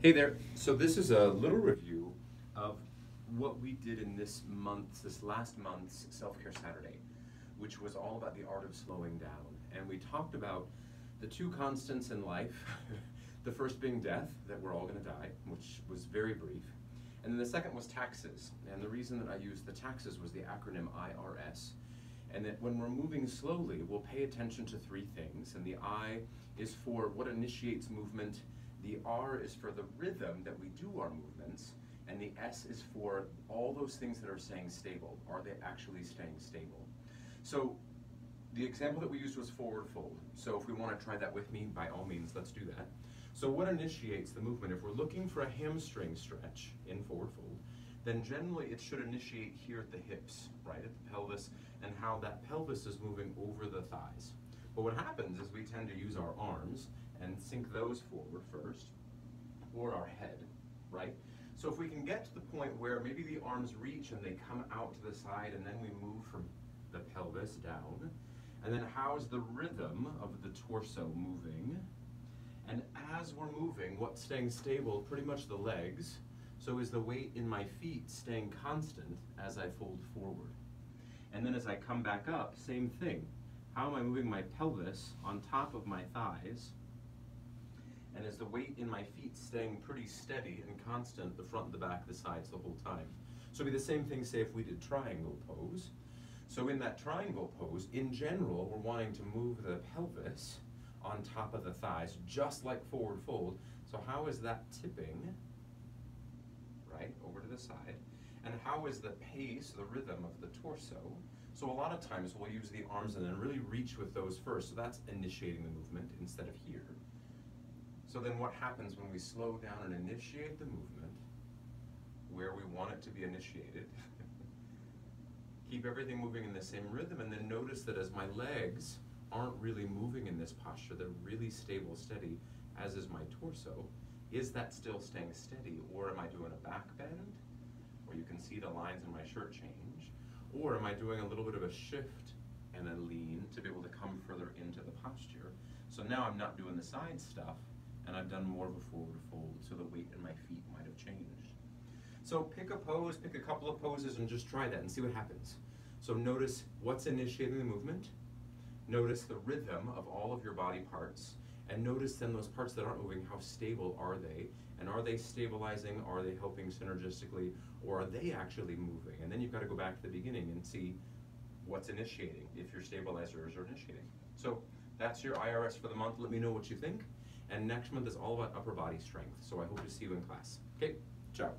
Hey there. So this is a little review of what we did in this last month's Self-Care Saturday, which was all about the art of slowing down. And we talked about the two constants in life, the first being death, that we're all going to die, which was very brief. And then the second was taxes. And the reason that I used the taxes was the acronym IRS. And that when we're moving slowly, we'll pay attention to three things. And the I is for what initiates movement. The R is for the rhythm that we do our movements, and the S is for all those things that are staying stable. Are they actually staying stable? So the example that we used was forward fold. So if we want to try that with me, by all means, let's do that. So what initiates the movement? If we're looking for a hamstring stretch in forward fold, then generally it should initiate here at the hips, right, at the pelvis, and how that pelvis is moving over the thighs. But what happens is we tend to use our arms and sink those forward first, or our head, right? So if we can get to the point where maybe the arms reach and they come out to the side, and then we move from the pelvis down, and then how's the rhythm of the torso moving? And as we're moving, what's staying stable? Pretty much the legs. So is the weight in my feet staying constant as I fold forward? And then as I come back up, same thing. How am I moving my pelvis on top of my thighs? And is the weight in my feet staying pretty steady and constant, the front, the back, the sides, the whole time? So it'd be the same thing, say, if we did triangle pose. So in that triangle pose, in general, we're wanting to move the pelvis on top of the thighs, just like forward fold. So how is that tipping, right, over to the side? And how is the pace, the rhythm of the torso? So a lot of times we'll use the arms and then really reach with those first. So that's initiating the movement instead of here. So then what happens when we slow down and initiate the movement where we want it to be initiated? Keep everything moving in the same rhythm, and then notice that as my legs aren't really moving in this posture, they're really stable, steady, as is my torso. Is that still staying steady, or am I doing a back bend, where you can see the lines in my shirt change, or am I doing a little bit of a shift and then lean to be able to come further into the posture? So now I'm not doing the side stuff, and I've done more of a forward fold, so the weight in my feet might have changed. So pick a pose, pick a couple of poses, and just try that and see what happens. So notice what's initiating the movement, notice the rhythm of all of your body parts, and notice then those parts that aren't moving, how stable are they? And are they stabilizing, are they helping synergistically, or are they actually moving? And then you've got to go back to the beginning and see what's initiating, if your stabilizers are initiating. So that's your IRS for the month. Let me know what you think. And next month is all about upper body strength. So I hope to see you in class. Okay, ciao.